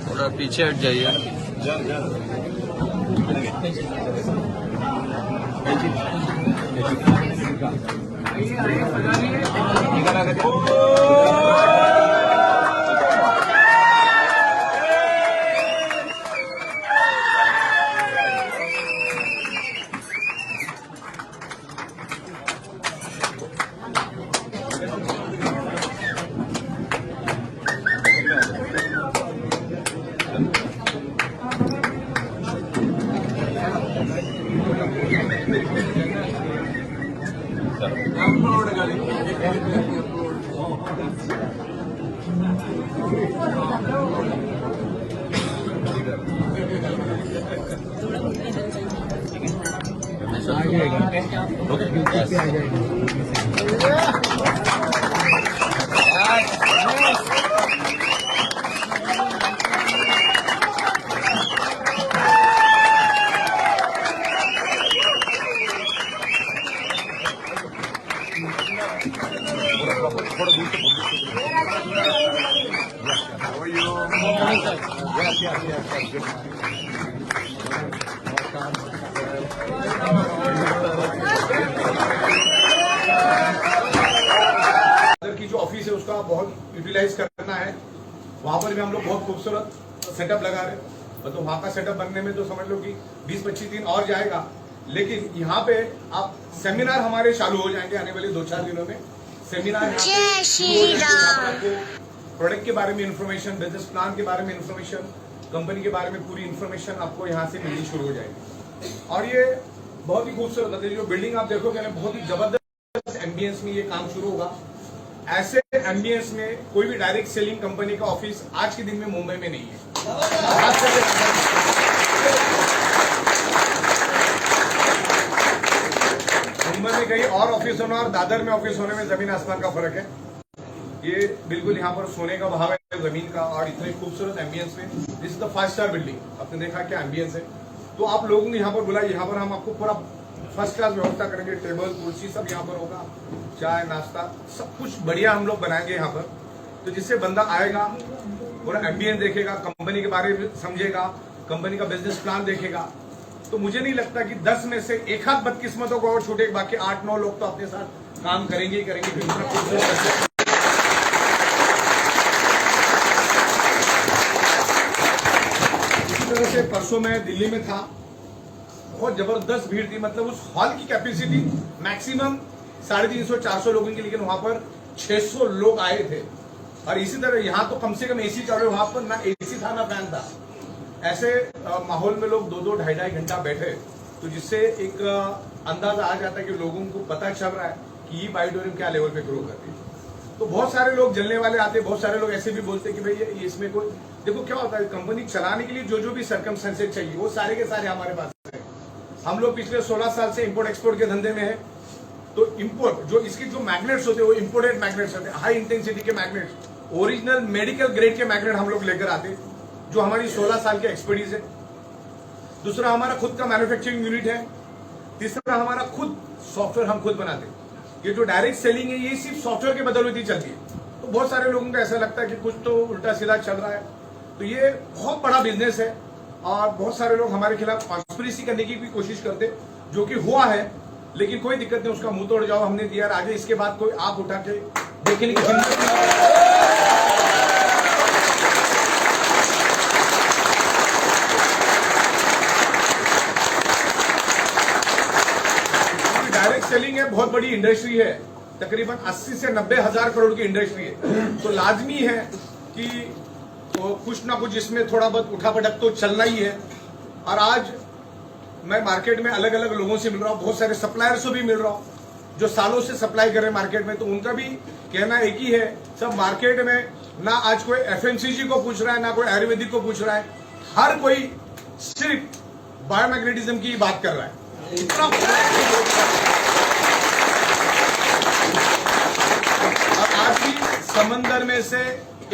थोड़ा पीछे हट जाइए। की जो ऑफिस है उसका बहुत यूटिलाइज करना है। वहां पर भी हम लोग बहुत खूबसूरत सेटअप लगा रहे हैं। तो वहां का सेटअप बनने में तो समझ लो कि 20-25 दिन और जाएगा। लेकिन यहाँ पे आप सेमिनार हमारे चालू हो जाएंगे आने वाले 2-4 दिनों में। सेमिनार आपको प्रोडक्ट के बारे में इंफॉर्मेशन, बिजनेस प्लान के बारे में इंफॉर्मेशन, कंपनी के बारे में पूरी इंफॉर्मेशन आपको यहाँ से मिलनी शुरू हो जाएगी। और ये बहुत ही खूबसूरत मतलब जो बिल्डिंग आप देखोगे ना, बहुत ही जबरदस्त एम्बियंस में ये काम शुरू होगा। ऐसे एम्बियंस में कोई भी डायरेक्ट सेलिंग कंपनी का ऑफिस आज के दिन में मुंबई में नहीं है। मुंबई में कहीं और ऑफिस होना और दादर में ऑफिस होने में जमीन आसमान का फर्क है। ये बिल्कुल यहाँ पर सोने का भाव है जमीन का। और इतने खूबसूरत एम्बियंस में, this is the 5 star building. आपने देखा क्या एम्बियंस है। तो आप लोगों ने यहाँ पर बुलाया, यहाँ पर हम आपको पूरा फर्स्ट क्लास व्यवस्था करेंगे। टेबल कुर्सी सब यहाँ पर होगा, चाय नाश्ता सब कुछ बढ़िया हम लोग बनाएंगे यहाँ पर। तो जिससे बंदा आएगा, पूरा एम्बियंस देखेगा, कंपनी के बारे में समझेगा, कंपनी का बिजनेस प्लान देखेगा। तो मुझे नहीं लगता कि 10 में से एक आध बदकिस्मतों को और छूटे, बाकी 8-9 लोग तो अपने साथ काम करेंगे ही करेंगे। इस तरह से परसों मैं दिल्ली में था, बहुत जबरदस्त भीड़ थी। मतलब उस हॉल की कैपेसिटी मैक्सिमम 350-400 लोगों की, लेकिन वहां पर 600 लोग आए थे। और इसी तरह यहाँ तो कम से कम एसी चालू, वहां पर ना एसी था ना फैन था। ऐसे माहौल में लोग 2-2, 2.5 घंटा बैठे। तो जिससे एक अंदाजा आ जाता है कि लोगों को पता चल रहा है कि ये ऑडिटोरियम क्या लेवल पे ग्रो करती है। तो बहुत सारे लोग जलने वाले आते, बहुत सारे लोग ऐसे भी बोलते कि भाई ये इसमें कोई, देखो क्या होता है, कंपनी चलाने के लिए जो भी सर्कमस्टेंसेस चाहिए वो सारे के सारे हमारे पास है। हम लोग पिछले 16 साल से इंपोर्ट एक्सपोर्ट के धंधे में है। तो इंपोर्ट जो इसके जो मैग्नेट्स होते हैं वो इंपोर्टेड मैग्नेट्स होते हैं, हाई इंटेंसिटी के मैग्नेट्स, ओरिजिनल मेडिकल ग्रेड के मैग्नेट हम लोग लेकर आते, जो हमारी 16 साल की एक्सपर्टीज है। दूसरा हमारा खुद का मैन्युफैक्चरिंग यूनिट है। तीसरा हमारा खुद सॉफ्टवेयर हम खुद बनाते। ये जो डायरेक्ट सेलिंग है ये सिर्फ सॉफ्टवेयर के बदौलत ही चलती है। तो बहुत सारे लोगों को ऐसा लगता है कि कुछ तो उल्टा सीधा चल रहा है। तो ये बहुत बड़ा बिजनेस है और बहुत सारे लोग हमारे खिलाफ कॉन्स्पिरेसी करने की भी कोशिश करते, जो कि हुआ है। लेकिन कोई दिक्कत नहीं, उसका मुंह तोड़ जवाब हमने दिया। आगे इसके बाद कोई आंख उठा के देखने की हिम्मत नहीं। डायरेक्ट सेलिंग है, बहुत बड़ी इंडस्ट्री है, तकरीबन 80 से 90 हजार करोड़ की इंडस्ट्री है। तो लाजमी है कि कुछ ना कुछ इसमें थोड़ा बहुत उठा पटक तो चलना ही है। और आज मैं मार्केट में अलग अलग लोगों से मिल रहा हूँ, बहुत सारे सप्लायर से भी मिल रहा हूँ जो सालों से सप्लाई कर रहे हैं मार्केट में। तो उनका भी कहना एक ही है, सब मार्केट में ना आज कोई एफएमसीजी को पूछ रहा है, ना कोई आयुर्वेदिक को पूछ रहा है, हर कोई सिर्फ बायोमैग्नेटिज्म की बात कर रहा है। इतना और आज भी समंदर में से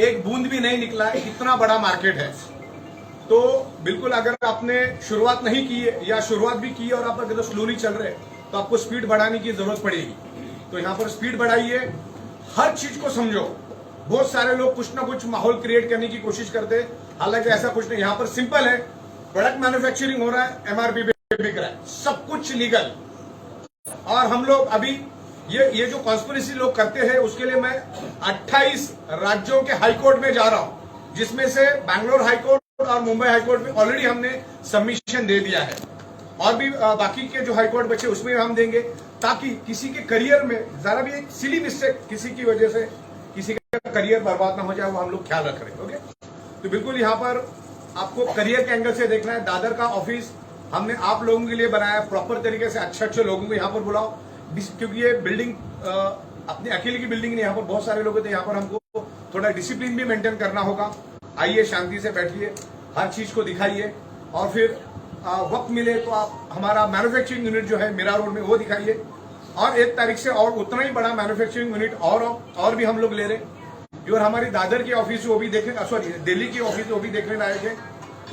एक बूंद भी नहीं निकला है, इतना बड़ा मार्केट है। तो बिल्कुल अगर आपने शुरुआत नहीं की है या शुरुआत भी की है और आप अगर स्लोली चल रहे हैं तो आपको स्पीड बढ़ाने की जरूरत पड़ेगी। तो यहाँ पर स्पीड बढ़ाइए, हर चीज को समझो, बहुत सारे लोग कुछ ना कुछ माहौल क्रिएट करने की कोशिश करते हैं, हालांकि ऐसा कुछ नहीं। यहाँ पर सिंपल है, प्रोडक्ट मैन्युफैक्चरिंग हो रहा है, एमआरपी पे बिक रहा है, सब कुछ लीगल। और हम लोग अभी ये जो कॉन्स्पिरेसी लोग करते हैं, उसके लिए मैं 28 राज्यों के हाईकोर्ट में जा रहा हूं, जिसमें से बैंगलोर हाईकोर्ट और मुंबई हाईकोर्ट में ऑलरेडी हमने सबमिशन दे दिया है, और भी बाकी के जो हाईकोर्ट बचे उसमें हम देंगे, ताकि किसी के करियर में जरा भी एक सिली मिस्टेक किसी की वजह से किसी का करियर बर्बाद ना हो जाए, वो हम लोग ख्याल रख रहे हैं। ओके, तो बिल्कुल यहाँ पर आपको करियर के एंगल से देखना है। दादर का ऑफिस हमने आप लोगों के लिए बनाया, प्रॉपर तरीके से अच्छे लोगों को यहाँ पर बुलाओ, क्योंकि ये बिल्डिंग अपनी अकेले की बिल्डिंग नहीं, यहाँ पर बहुत सारे लोग होते हैं। यहाँ पर हमको थोड़ा डिसिप्लिन भी मेंटेन करना होगा। आइए, शांति से बैठिए, हर चीज को दिखाइए, और फिर वक्त मिले तो आप हमारा मैन्युफैक्चरिंग यूनिट जो है मीरा रोड में वो दिखाइए। और 1 तारीख से और उतना ही बड़ा मैन्युफैक्चरिंग यूनिट और भी हम लोग ले रहे हैं। और हमारी दादर की ऑफिस वो भी देखने, सॉरी दिल्ली की ऑफिस वो भी देखने लायक है,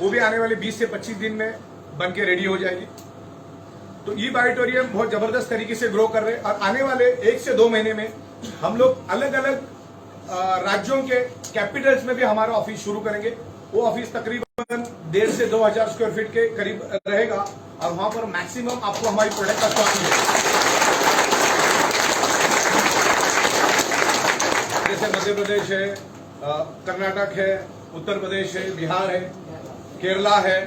वो भी आने वाले 20 से 25 दिन में बन के रेडी हो जाएगी। तो ई ऑडिटोरियम बहुत जबरदस्त तरीके से ग्रो कर रहे हैं, और आने वाले 1 से 2 महीने में हम लोग अलग अलग राज्यों के कैपिटल्स में भी हमारा ऑफिस शुरू करेंगे। वो ऑफिस तकरीबन 1,500 से 2,000 स्क्वायर फीट के करीब रहेगा, और वहां पर मैक्सिमम आपको हमारी प्रोडक्ट का स्टॉक मिलेगा। जैसे मध्य प्रदेश है, कर्नाटक है, उत्तर प्रदेश है, बिहार है, केरला है।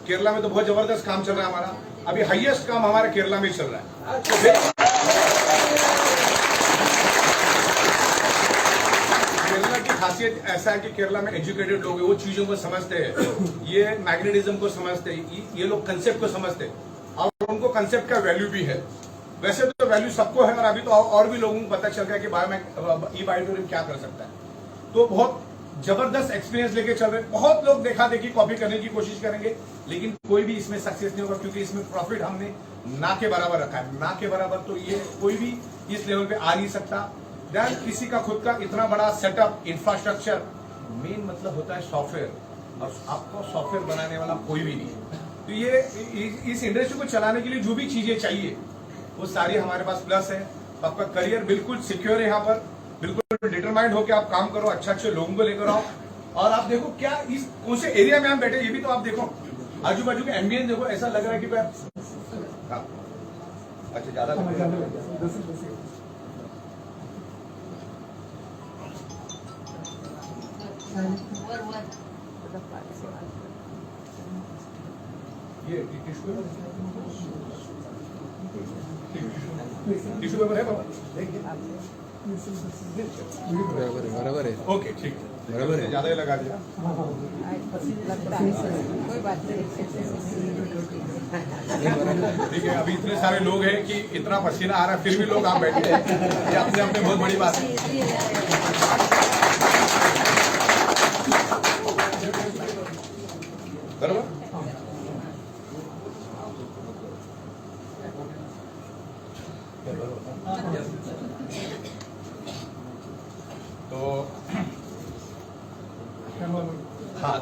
केरला में तो बहुत जबरदस्त काम चल रहा है हमारा, अभी हाईएस्ट काम हमारा केरला में चल रहा है। केरला की खासियत ऐसा है कि केरला में एजुकेटेड लोग हैं, वो चीजों को समझते हैं, ये मैग्नेटिज्म को समझते हैं, ये लोग कंसेप्ट को समझते हैं, और उनको कंसेप्ट का वैल्यू भी है। वैसे तो वैल्यू सबको है, और अभी तो और भी लोगों को पता चल गया कि ई ऑडिटोरियम क्या कर सकता है। तो बहुत जबरदस्त एक्सपीरियंस लेके चल रहे हैं। बहुत लोग देखा देखी कॉपी करने की कोशिश करेंगे, लेकिन कोई भी इसमें सक्सेस नहीं होगा, क्योंकि इसमें प्रॉफिट हमने ना के बराबर रखा है। ना के बराबर तो ये कोई भी इस लेवल पे आ नहीं सकता। दैन किसी का खुद का इतना बड़ा सेटअप, इंफ्रास्ट्रक्चर, मेन मतलब होता है सॉफ्टवेयर, और आपको सॉफ्टवेयर बनाने वाला कोई भी नहीं है। तो ये इस इंडस्ट्री को चलाने के लिए जो भी चीजें चाहिए वो सारी हमारे पास प्लस है। आपका करियर बिल्कुल सिक्योर है, यहाँ पर बिल्कुल डिटरमाइंड होकर आप काम करो, अच्छे लोगों को लेकर आओ। और आप देखो क्या इस कौन से एरिया में हम बैठे, ये भी तो आप देखो, आजू बाजू के एम्बियंस देखो, ऐसा लग रहा है कि हाँ, अच्छा ज्यादा लग रहा है। ये टिश्यू पेपर है बाबा, बराबर है। ओके ठीक है, बराबर है, ज्यादा ही लगा दिया। कोई बात नहीं। ठीक है, अभी इतने सारे लोग हैं कि इतना पसीना आ रहा है, फिर भी लोग आप बैठे हैं, ये अपने अपने बहुत बड़ी बात है। बराबर। तो हाँ,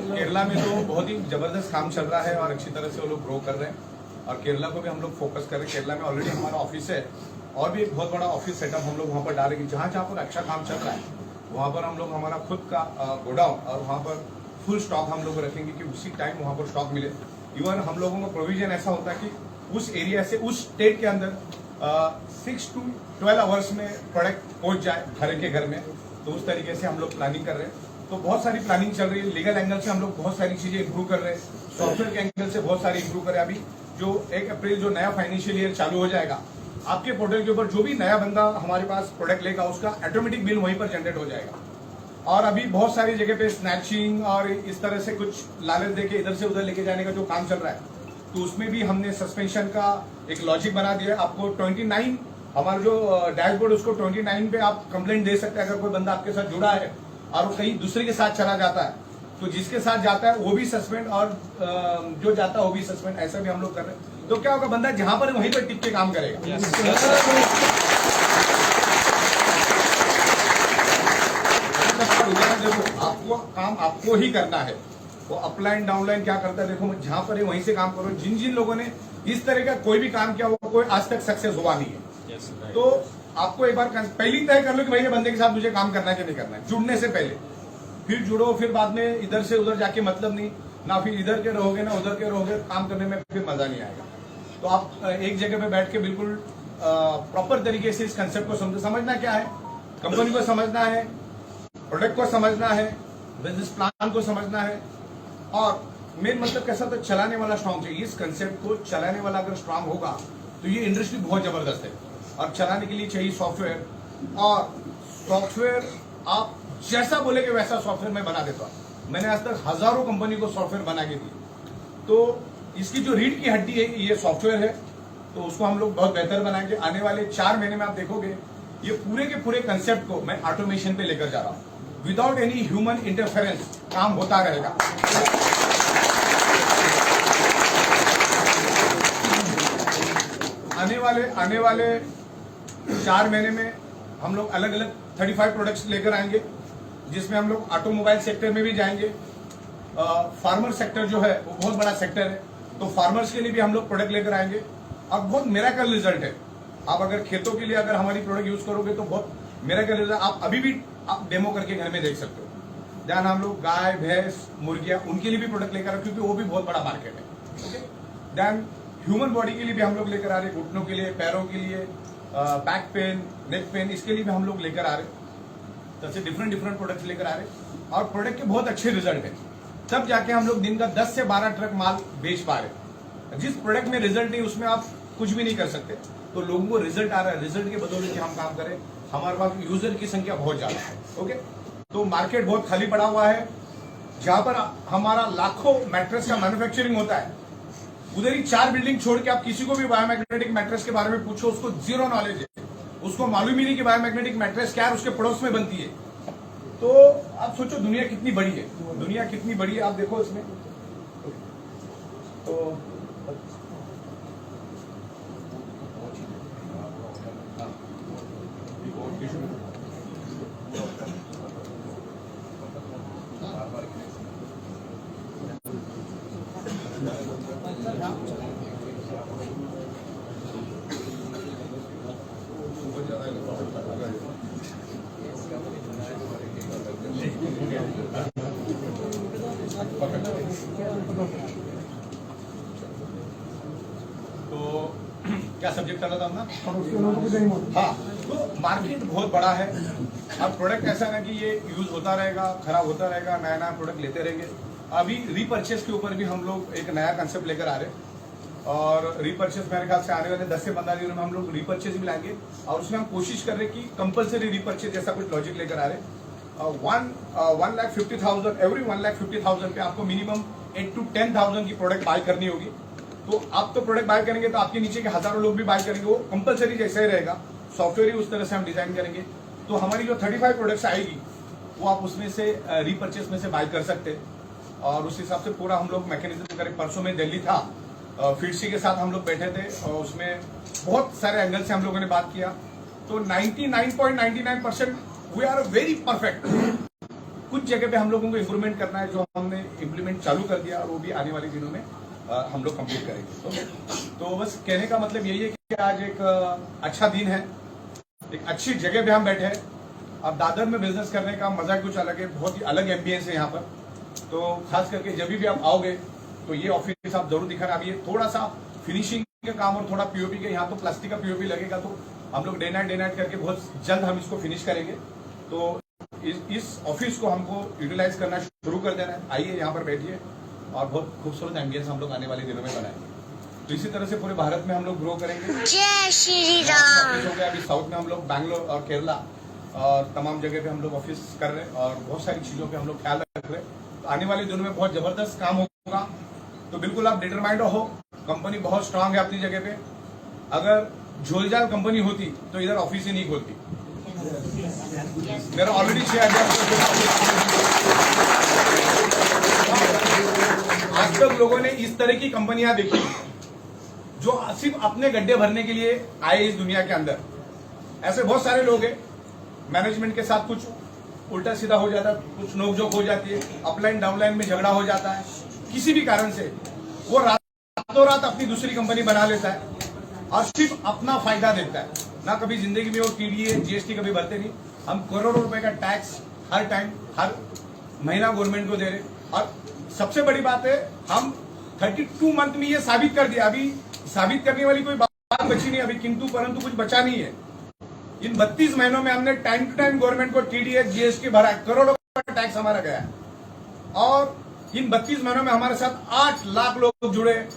केरला में तो बहुत ही जबरदस्त काम चल रहा है, और अच्छी तरह से वो लोग ग्रो कर रहे हैं, और केरला को भी हम लोग फोकस कर रहे हैं। केरला में ऑलरेडी हमारा ऑफिस है, और भी एक बहुत बड़ा ऑफिस सेटअप हम लोग वहाँ पर डालेंगे। जहाँ जहाँ पर अच्छा काम चल रहा है वहाँ पर हम लोग हमारा खुद का गोडाउन, और वहाँ पर फुल स्टॉक हम लोग रखेंगे कि उसी टाइम वहाँ पर स्टॉक मिले। इवन हम लोगों का प्रोविजन ऐसा होता है कि उस एरिया से, उस स्टेट के अंदर 6 to 12 आवर्स में प्रोडक्ट पहुंच जाए घर के घर में। तो उस तरीके से हम लोग प्लानिंग कर रहे हैं। तो बहुत सारी प्लानिंग चल रही है। लीगल एंगल से हम लोग बहुत सारी चीजें इंप्रूव कर रहे हैं, सॉफ्टवेयर के एंगल से बहुत सारी इंप्रूव कर रहे हैं। अभी जो 1 अप्रैल जो नया फाइनेंशियल ईयर चालू हो जाएगा, आपके पोर्टल के ऊपर जो भी नया बंदा हमारे पास प्रोडक्ट लेगा, उसका ऑटोमेटिक बिल वहीं पर जनरेट हो जाएगा। और अभी बहुत सारी जगह पे स्नैचिंग और इस तरह से कुछ लालच देके इधर से उधर लेके जाने का जो काम चल रहा है, तो उसमें भी हमने सस्पेंशन का एक लॉजिक बना दिया है। आपको 29 हमारा जो डैशबोर्ड, उसको 29 पे आप कंप्लेंट दे सकते हैं। अगर कोई बंदा आपके साथ जुड़ा है और वो कहीं दूसरे के साथ चला जाता है, तो जिसके साथ जाता है वो भी सस्पेंड, और जो जाता है वो भी सस्पेंड। ऐसा भी हम लोग कर रहे हैं। तो क्या होगा, बंदा जहां पर वहीं पर टिक के काम करेगा। देखो, आपको काम आपको ही करना है। वो अपलाइन डाउनलाइन क्या करता है, देखो जहां पर है वहीं से काम करो। जिन जिन लोगों ने इस तरह का कोई भी काम किया, वो कोई आज तक सक्सेस हुआ नहीं है। तो आपको एक बार पहले तय कर लो कि भाई ये बंदे के साथ मुझे काम करना है कि नहीं करना है, जुड़ने से पहले। फिर जुड़ो, फिर बाद में इधर से उधर जाके मतलब नहीं, ना फिर इधर के रहोगे ना उधर के रहोगे, काम करने में फिर मजा नहीं आएगा। तो आप एक जगह पे बैठ के बिल्कुल प्रॉपर तरीके से इस कंसेप्ट को समझना क्या है, कंपनी को समझना है, प्रोडक्ट को समझना है, बिजनेस प्लान को समझना है, और मेन मतलब कैसा तो चलाने वाला स्ट्रांग चाहिए। इस कंसेप्ट को चलाने वाला अगर स्ट्रांग होगा तो ये इंडस्ट्री बहुत जबरदस्त है। और चलाने के लिए चाहिए सॉफ्टवेयर, और सॉफ्टवेयर आप जैसा बोलेगे वैसा सॉफ्टवेयर मैं बना देता हूं। मैंने आज तक हजारों कंपनी को सॉफ्टवेयर बना के दी। तो इसकी जो रीढ़ की हड्डी है ये सॉफ्टवेयर है, तो उसको हम लोग बहुत बेहतर बनाएंगे। आने वाले 4 महीने में आप देखोगे ये पूरे के पूरे कंसेप्ट को मैं ऑटोमेशन पे लेकर जा रहा हूं। विदाउट एनी ह्यूमन इंटरफेरेंस काम होता रहेगा। आने वाले 4 महीने में हम लोग अलग अलग 35 प्रोडक्ट्स लेकर आएंगे, जिसमें हम लोग ऑटोमोबाइल सेक्टर में भी जाएंगे। फार्मर सेक्टर जो है वो बहुत बड़ा सेक्टर है, तो फार्मर्स के लिए भी हम लोग प्रोडक्ट लेकर आएंगे। और बहुत मिरेकल रिजल्ट है। आप अगर खेतों के लिए अगर हमारी प्रोडक्ट यूज करोगे तो बहुत मिरेकल रिजल्ट, आप अभी भी आप डेमो करके घर में देख सकते हो। ध्यान, हम लोग गाय भैंस मुर्गियां उनके लिए भी प्रोडक्ट लेकर आ रहे, क्योंकि वो भी बहुत बड़ा मार्केट है। ओके, ध्यान, ह्यूमन बॉडी के लिए भी हम लोग लेकर आ रहे, घुटनों के लिए, पैरों के लिए, बैक पेन, नेक पेन, इसके लिए भी हम लोग लेकर आ रहे। तो ऐसे डिफरेंट प्रोडक्ट्स लेकर आ रहे, और प्रोडक्ट के बहुत अच्छे रिजल्ट है। तब जाके हम लोग दिन का 10 से 12 ट्रक माल बेच पा रहे। जिस प्रोडक्ट में रिजल्ट नहीं उसमें आप कुछ भी नहीं कर सकते। तो लोगों को रिजल्ट आ रहा है, रिजल्ट के बदौलत कि हम काम करें, हमारे पास यूजर की संख्या बहुत ज्यादा है। ओके, तो मार्केट बहुत खाली पड़ा हुआ है। जहां पर हमारा लाखों मैट्रेस का मैन्युफैक्चरिंग होता है, उधर ही 4 बिल्डिंग छोड़ के आप किसी को भी बायोमैग्नेटिक मैट्रेस के बारे में पूछो, उसको जीरो नॉलेज है। उसको मालूम ही नहीं कि बायोमैग्नेटिक मैट्रेस क्या है, उसके पड़ोस में बनती है। तो आप सोचो दुनिया कितनी बड़ी है, दुनिया कितनी बड़ी है, आप देखो इसमें। तो क्या सब्जेक्ट कर रहा था अपना? हाँ, तो मार्केट बहुत बड़ा है। अब प्रोडक्ट ऐसा है कि ये यूज होता रहेगा, खराब होता रहेगा, नया नया प्रोडक्ट लेते रहेंगे। अभी रीपर्चेस के ऊपर भी हम लोग एक नया कंसेप्ट लेकर आ रहे हैं, और रीपर्चेस मेरे ख्याल से आने वाले 10 से 15 दिनों में हम लोग रीपर्चेस भी लाएंगे, और उसमें हम कोशिश कर रहे हैं कि कंपलसरी रीपर्चेस जैसा कुछ लॉजिक लेकर आ रहे हैं। 1,50,000 एवरी 1,50,000 पे आपको मिनिमम 8 to 10,000 की प्रोडक्ट बाय करनी होगी। तो आप तो प्रोडक्ट बाय करेंगे तो आपके नीचे के हजारों लोग भी बाय करेंगे, वो कंपलसरी जैसे ही रहेगा। सॉफ्टवेयर ही उस तरह से हम डिजाइन करेंगे। तो हमारी जो 35 प्रोडक्ट्स आएगी वो आप उसमें से रीपर्चेस में से बाय कर सकते हैं, और उस हिसाब से पूरा हम लोग मैकेनिज्म करें। परसों में दिल्ली था, फिटसी के साथ हम लोग बैठे थे, और उसमें बहुत सारे एंगल से हम लोगों ने बात किया। तो 99.99% वी आर वेरी परफेक्ट। कुछ जगह पे हम लोगों को इंप्रूवमेंट करना है, जो हमने इम्प्लीमेंट चालू कर दिया, और वो भी आने वाले दिनों में हम लोग कंप्लीट करेंगे। तो बस कहने का मतलब यही है कि आज एक अच्छा दिन है, एक अच्छी जगह पे हम बैठे हैं। अब दादर में बिजनेस करने का मजा कुछ अलग है, बहुत ही अलग एम्बियंस है यहाँ पर। तो खास करके जब भी आप आओगे तो ये ऑफिस आप जरूर दिखाना। अभी थोड़ा सा फिनिशिंग का काम और थोड़ा पीओपी का, यहाँ तो प्लास्टिक का पीओपी लगेगा, तो हम लोग डे नाइट करके बहुत जल्द हम इसको फिनिश करेंगे। तो इस ऑफिस को हमको यूटिलाइज करना शुरू कर देना है। आइए यहाँ पर बैठिए, और बहुत खूबसूरत एम्बियंस हम लोग आने वाले दिनों में बनाएंगे। तो इसी तरह से पूरे भारत में हम लोग ग्रो करेंगे। जय श्री राम। अभी साउथ में हम लोग बैंगलोर और केरला और तमाम जगह पे हम लोग ऑफिस कर रहे हैं, और बहुत सारी चीजों पे हम लोग ख्याल रख रहे हैं। तो आने वाले दिनों में बहुत जबरदस्त काम होगा। तो बिल्कुल आप डिटरमाइंड हो, कंपनी बहुत स्ट्रांग है अपनी जगह पे। अगर झोलझाल कंपनी होती तो इधर ऑफिस ही नहीं खोलती। मेरा ऑलरेडी 6,000 आज तक लोगों ने इस तरह की कंपनियां देखी जो सिर्फ अपने गड्ढे भरने के लिए आए इस दुनिया के अंदर। ऐसे बहुत सारे लोग हैं, मैनेजमेंट के साथ कुछ उल्टा सीधा हो जाता है, कुछ नोकझोंक हो जाती है, अपलाइन डाउनलाइन में झगड़ा हो जाता है, किसी भी कारण से वो रातों रात अपनी दूसरी कंपनी बना लेता है और सिर्फ अपना फायदा देखता है। ना कभी जिंदगी में वो टीडीए जीएसटी कभी भरते नहीं। हम करोड़ों रुपए का टैक्स हर टाइम हर महीना गवर्नमेंट को दे रहे। और सबसे बड़ी बात है, हम 32 मंथ में ये साबित कर दिया। अभी साबित करने वाली कोई बात बची नहीं, अभी किंतु परंतु कुछ बचा नहीं है। इन 32 महीनों में हमने टाइम टू टाइम गवर्नमेंट को टीडीए जीएसटी भरा, करोड़ों का टैक्स हमारा गया है। और इन 32 महीनों में हमारे साथ 8 लाख लोग जुड़े।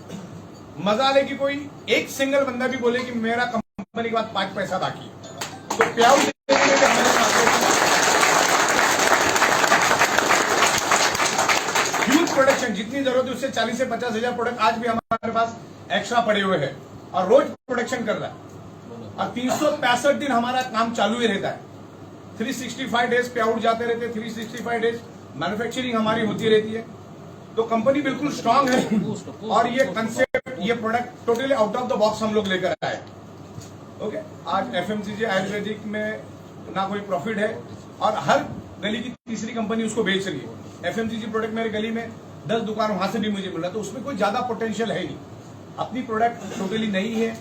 मजा ले कि कोई एक सिंगल बंदा भी बोले कि मेरा कंपनी के बाद 5 पैसा बाकी है, तो पे आउट देने में हमारे ह्यूज प्रोडक्शन जितनी जरूरत है उससे 40 से 50 हजार प्रोडक्ट आज भी हमारे पास एक्स्ट्रा पड़े हुए हैं और रोज प्रोडक्शन कर रहा है। और 365 दिन हमारा काम चालू ही रहता है। 365 डेज पे आउट जाते रहते हैं, 365 डेज मैन्युफैक्चरिंग हमारी होती रहती है। तो कंपनी बिल्कुल स्ट्रांग है और ये कंसेप्ट, ये product totally out of the box हम लोग लेकर आए। ओके, आज एफएमसीजी आयुर्वेदिक में ना कोई प्रॉफिट है और हर गली की तीसरी कंपनी उसको बेच रही है। एफएमसीजी प्रोडक्ट मेरे गली में 10 दुकान वहां से भी मुझे मिल रहा है, तो उसमें कोई ज्यादा पोटेंशियल है नहीं। अपनी प्रोडक्ट टोटली नई है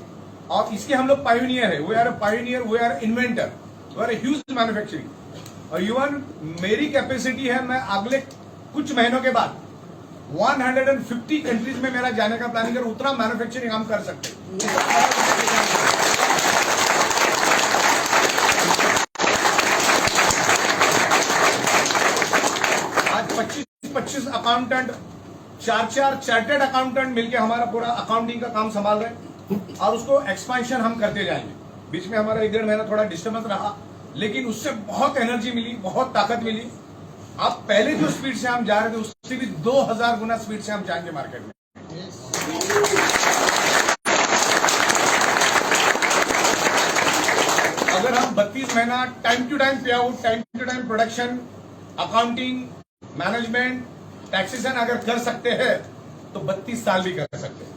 और इसके हम लोग पायोनियर है। We are a pioneer, we are inventor, we are a huge manufacturing. और इवन मेरी कैपेसिटी है, मैं अगले कुछ महीनों के बाद 150 कंट्रीज में मेरा जाने का प्लानिंग है। उतना मैन्युफैक्चरिंग हम कर सकते हैं। आज 25 अकाउंटेंट, 4 चार्टर्ड अकाउंटेंट मिलकर हमारा पूरा अकाउंटिंग का काम संभाल रहे हैं और उसको एक्सपेंशन हम करते जाएंगे। बीच में हमारा 1-1.5 महीना थोड़ा डिस्टर्बेंस रहा, लेकिन उससे बहुत एनर्जी मिली, बहुत ताकत मिली। आप पहले जो स्पीड से हम जा रहे थे उससे भी 2000 गुना स्पीड से हम जाएंगे मार्केट में। अगर हम 32 महीना time to time pay out, time to time production, accounting, management, taxation अगर कर सकते हैं तो 32 साल भी कर सकते हैं।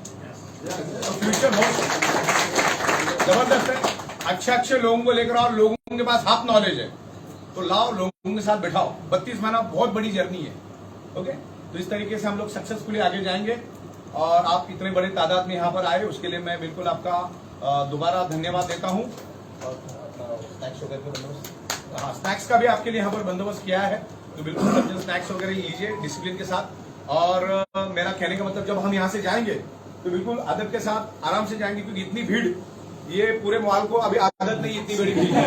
तो फ्यूचर बहुत जबरदस्त है। अच्छे लोगों को लेकर आओ, लोगों के पास हाफ नॉलेज है तो लाओ, लोगों के साथ बैठाओ। 32 महीना बहुत बड़ी जर्नी है। ओके, तो इस तरीके से हम लोग सक्सेसफुली आगे जाएंगे और आप इतने बड़े तादाद में यहाँ पर आए उसके लिए मैं बिल्कुल आपका दोबारा धन्यवाद देता हूँ। स्नैक्स का भी आपके लिए यहाँ पर बंदोबस्त किया है, तो बिल्कुल समझे स्नैक्स वगैरह लीजिए डिसिप्लिन के साथ। और मेरा कहने का मतलब, जब हम यहाँ से जाएंगे तो बिल्कुल अदब के साथ आराम से जाएंगे, क्योंकि इतनी भीड़, ये पूरे मॉल को अभी आदत नहीं, इतनी बड़ी भीड़ है।